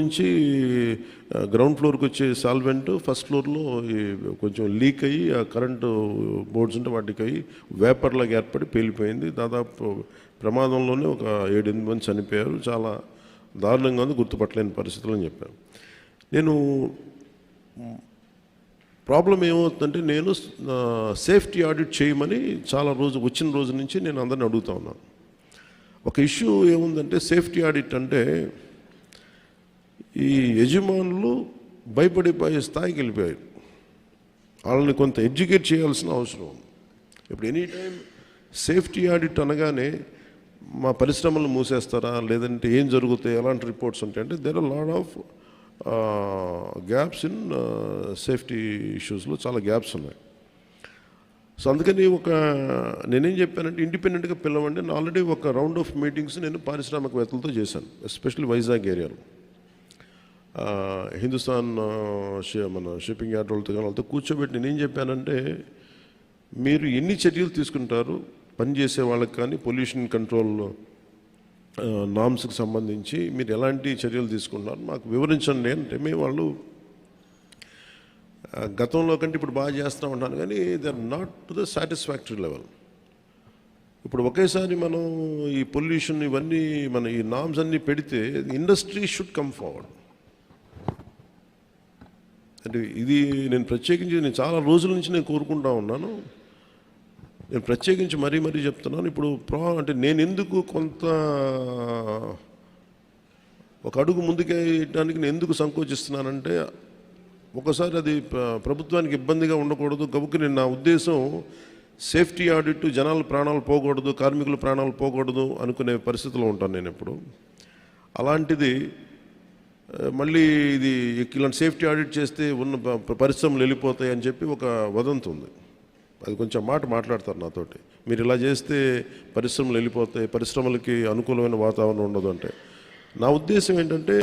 నుంచి గ్రౌండ్ ఫ్లోర్కి వచ్చే సాల్వెంట్ ఫస్ట్ ఫ్లోర్లో కొంచెం లీక్ అయ్యి ఆ కరెంటు బోర్డ్స్ ఉంటే వాటికి అయ్యి వేపర్లాగా ఏర్పడి పేలిపోయింది. దాదాపు ప్రమాదంలోనే ఒక 7-8 మంది చనిపోయారు. చాలా దారుణంగా ఉంది, గుర్తుపట్టలేని పరిస్థితులు అని చెప్పాను. నేను ప్రాబ్లం ఏమవుతుందంటే, నేను సేఫ్టీ ఆడిట్ చేయమని వచ్చిన రోజు నుంచి నేను అందరిని అడుగుతా ఉన్నాను. ఒక ఇష్యూ ఏముందంటే, సేఫ్టీ ఆడిట్ అంటే ఈ యజమానులు భయపడిపోయే స్థాయికి వెళ్ళిపోయారు. వాళ్ళని కొంత ఎడ్యుకేట్ చేయాల్సిన అవసరం ఉంది. ఇప్పుడు ఎనీ టైం సేఫ్టీ ఆడిట్ అనగానే మా పరిశ్రమలను మూసేస్తారా, లేదంటే ఏం జరుగుతాయి, ఎలాంటి రిపోర్ట్స్ ఉంటాయంటే there are lot of gaps in safety ఇష్యూస్లో చాలా గ్యాప్స్ ఉన్నాయి. సో అందుకని నేనేం చెప్పానంటే, ఇండిపెండెంట్గా పిలవండి. నేను ఆల్రెడీ ఒక రౌండ్ ఆఫ్ మీటింగ్స్ నేను పారిశ్రామికవేత్తలతో చేశాను, ఎస్పెషల్లీ వైజాగ్ ఏరియాలో. హిందుస్థాన్ మన షిప్పింగ్ యార్డ్ వాళ్ళతో కూర్చోబెట్టి నేనేం చెప్పానంటే, మీరు ఎన్ని చర్యలు తీసుకుంటారు పనిచేసే వాళ్ళకి కానీ పొల్యూషన్ కంట్రోల్ నామ్స్కి సంబంధించి మీరు ఎలాంటి చర్యలు తీసుకుంటున్నారు మాకు వివరించండి అంటే, మేము వాళ్ళు గతంలో కంటే ఇప్పుడు బాగా చేస్తూ ఉంటాను, కానీ they are not to the satisfactory level. ఇప్పుడు ఒకేసారి మనం ఈ పొల్యూషన్ ఇవన్నీ మన ఈ నామ్స్ అన్నీ పెడితే ఇండస్ట్రీ షుడ్ కమ్ ఫార్వర్డ్. అంటే ఇది నేను చాలా రోజుల నుంచి నేను కోరుకుంటా ఉన్నాను. నేను ప్రత్యేకించి మరీ చెప్తున్నాను. ఇప్పుడు అంటే నేను ఎందుకు కొంత ఒక అడుగు ముందుకేయడానికి నేను ఎందుకు సంకోచిస్తున్నానంటే, ఒకసారి అది ప్రభుత్వానికి ఇబ్బందిగా ఉండకూడదు గబుక్కి. నా ఉద్దేశం సేఫ్టీ ఆడిట్, జనాల ప్రాణాలు పోకూడదు, కార్మికుల ప్రాణాలు పోకూడదు అనుకునే పరిస్థితిలో ఉంటాను నేను ఎప్పుడు. అలాంటిది మళ్ళీ ఇది ఇలాంటి సేఫ్టీ ఆడిట్ చేస్తే ఉన్న పరిశ్రమలు వెళ్ళిపోతాయి అని చెప్పి ఒక వదంతి ఉంది. అది కొంచెం మాట్లాడతారు నాతోటి, మీరు ఇలా చేస్తే పరిశ్రమలు వెళ్ళిపోతాయి, పరిశ్రమలకి అనుకూలమైన వాతావరణం ఉండదు అంటే. నా ఉద్దేశం ఏంటంటే,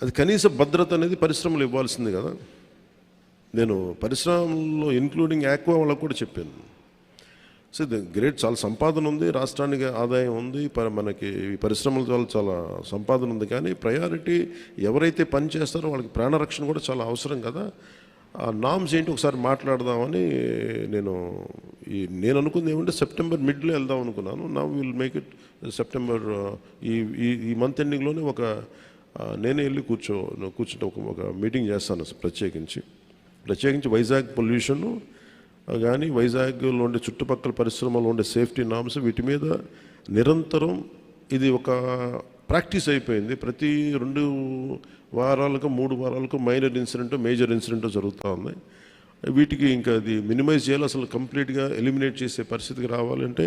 అది కనీస భద్రత అనేది పరిశ్రమలు ఇవ్వాల్సింది కదా. నేను పరిశ్రమల్లో ఇంక్లూడింగ్ ఆక్వా వాళ్ళకు కూడా చెప్పాను. సో ఇది గ్రేట్, చాలా సంపాదన ఉంది, రాష్ట్రానికి ఆదాయం ఉంది, మనకి పరిశ్రమల వల్ల చాలా సంపాదన ఉంది. కానీ ప్రయారిటీ ఎవరైతే పని చేస్తారో వాళ్ళకి ప్రాణరక్షణ కూడా చాలా అవసరం కదా. ఆ నామ్స్ ఏంటి ఒకసారి మాట్లాడదామని నేను అనుకుంది ఏమంటే, సెప్టెంబర్ మిడ్లో వెళ్దాం అనుకున్నాను. నా విల్ మేక్ ఇట్ సెప్టెంబర్ ఈ మంత్ ఎండింగ్లోనే నేనే వెళ్ళి కూర్చుంటే ఒక మీటింగ్ చేస్తాను ప్రత్యేకించి వైజాగ్ పొల్యూషను కానీ వైజాగ్లో ఉండే చుట్టుపక్కల పరిశ్రమలో ఉండే సేఫ్టీ నామ్స్, వీటి మీద నిరంతరం ఇది ఒక ప్రాక్టీస్ అయిపోయింది. ప్రతి 2 వారాలకు 3 వారాలకు మైనర్ ఇన్సిడెంట్, మేజర్ ఇన్సిడెంట్ జరుగుతూ ఉంది. వీటికి ఇంకా అది మినిమైజ్ చేయాలి, అసలు కంప్లీట్గా ఎలిమినేట్ చేసే పరిస్థితికి రావాలంటే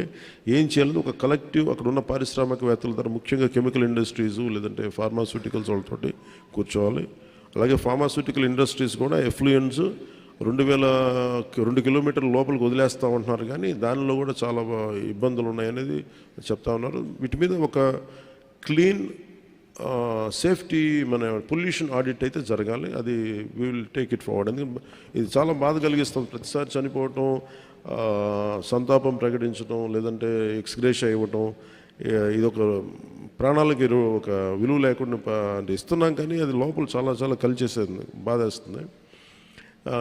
ఏం చేయాలని ఒక కలెక్టివ్ అక్కడ ఉన్న పారిశ్రామికవేత్తల ద్వారా, ముఖ్యంగా కెమికల్ ఇండస్ట్రీస్ లేదంటే ఫార్మాస్యూటికల్స్ వాళ్ళతోటి కూర్చోవాలి. అలాగే ఫార్మాస్యూటికల్ ఇండస్ట్రీస్ కూడా ఎఫ్లూయెన్స్ 2 కిలోమీటర్ల లోపలికి వదిలేస్తూ ఉంటున్నారు, కానీ దానిలో కూడా చాలా ఇబ్బందులు ఉన్నాయనేది చెప్తా ఉన్నారు. వీటి మీద ఒక క్లీన్ సేఫ్టీ మన పొల్యూషన్ ఆడిట్ అయితే జరగాలి. అది we will take it forward. ఎందుకంటే ఇది చాలా బాధ కలిగిస్తుంది. ప్రతిసారి చనిపోవటం, సంతాపం ప్రకటించడం, లేదంటే ఎక్స్గ్రేషియా ఇవ్వటం, ఇది ఒక ప్రాణాలకి ఒక విలువ లేకుండా అంటే ఇస్తున్నాం, కానీ అది లోపల చాలా కలిచేసేది, బాధేస్తుంది.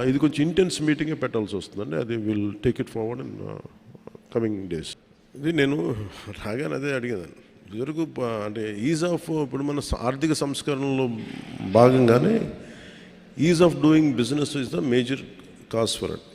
ఇది కొంచెం ఇంటెన్స్ మీటింగే పెట్టాల్సి వస్తుందండి. అది will take it forward in coming days. ఇది నేను రాగానే అదే అడిగేదాన్ని. ఇదివరకు అంటే ఇప్పుడు మన ఆర్థిక సంస్కరణలో భాగంగానే is of doing business is the major cause for it.